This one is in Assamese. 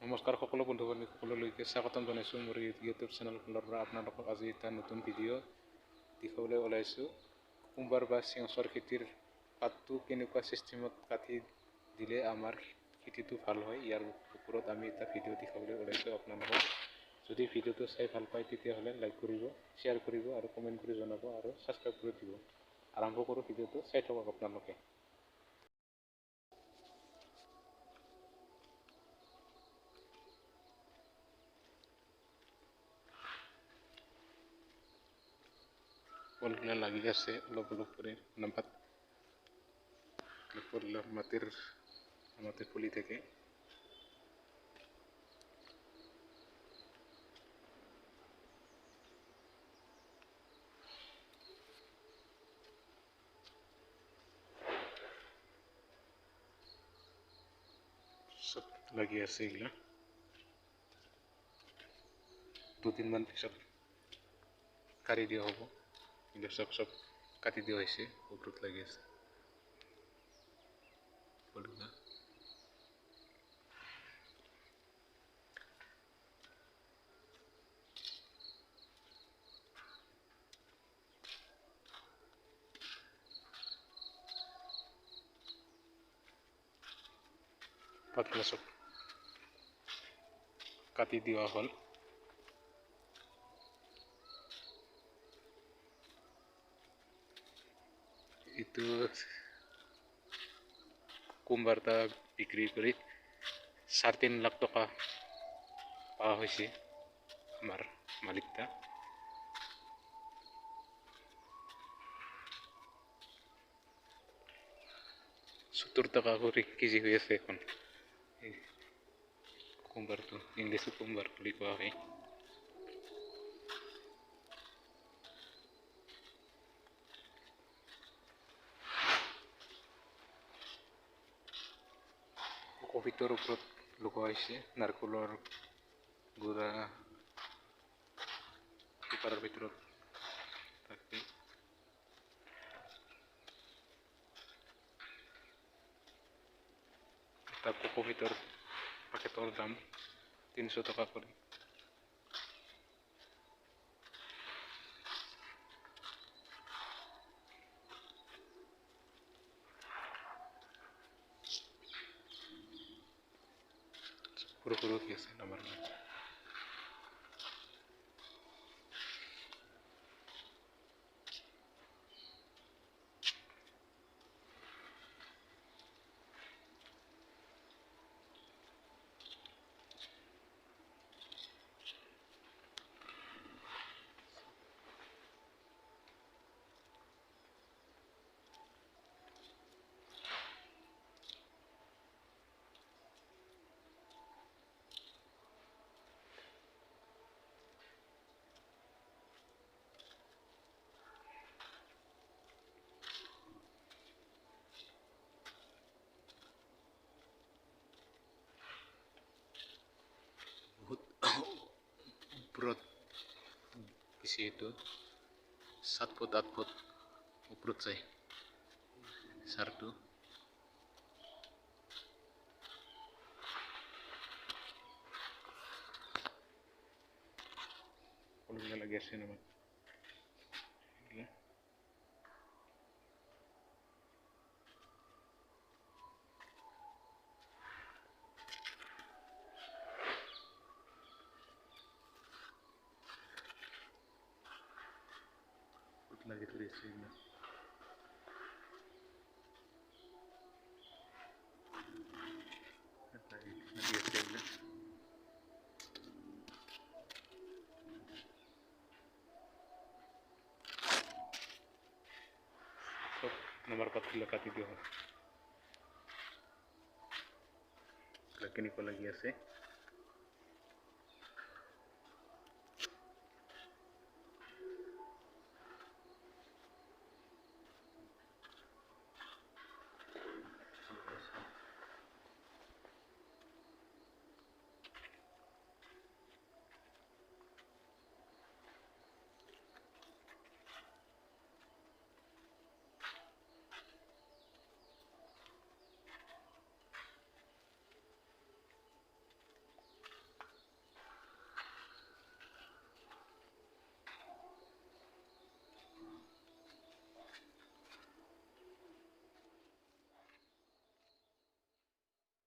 নমস্কাৰ সকলো বন্ধু বান্ধৱীসকললৈকে স্বাগতম জনাইছোঁ মোৰ ইউটিউব চেনেলখনৰ পৰা আপোনালোকক আজি এটা নতুন ভিডিঅ' দেখুৱাবলৈ ওলাইছোঁ। কুকুম্বাৰ বা চেংচৰ খেতিৰ পাতটো কেনেকুৱা চিষ্টেমত কাটি দিলে আমাৰ খেতিটো ভাল হয়, ইয়াৰ ওপৰত আমি এটা ভিডিঅ' দেখুৱাবলৈ ওলাইছোঁ আপোনালোকক। যদি ভিডিঅ'টো চাই ভাল পায় তেতিয়াহ'লে লাইক কৰিব, শ্বেয়াৰ কৰিব আৰু কমেণ্ট কৰি জনাব আৰু ছাবস্ক্ৰাইব কৰি দিব। আৰম্ভ কৰোঁ ভিডিঅ'টো, চাই থাকক আপোনালোকে। কলগিলা লাগি আছে অলপ অলপ করে নাম্বাত মাটির ফুলি থেকে সব লাগি আছে এগুলা। 2-3 মান পিছত কাটি দিয়া হ'ব। কিন্তু সব কাটি দিয়া হৈছে, ওপৰত লাগি আছে ফুলগুলা। পাতলা সব কাটি দিয়া হ'ল। itu কুকুম্বাৰটা বিক্ৰী কৰি 3.5 লাখ টকা পোৱা হৈছে আমাৰ মালিকটা। 70 টাকা কৰি কেজি হৈ আছে এখন। কুকুম্বাৰটো ইংলিছ কুকুম্বাৰ বুলি কোৱা হয়। কবিতৰ ওপৰত লগোৱা হৈছে নাৰকলৰ গুড়া পেপাৰৰ ভিতৰত ৰাখি। এটা কবিতৰ পেকেটৰ দাম 300 টকা কৰি। সৰু কি আছে আমাৰ ওপৰত বেছি এইটো 7 ফুট 8 ফুট ওপৰত যায় সাৰটো। কলগিলা লাগি আছে নহয় lagi tulis ini. Nomor 4 kati dia. Lagi ni lagi আছে।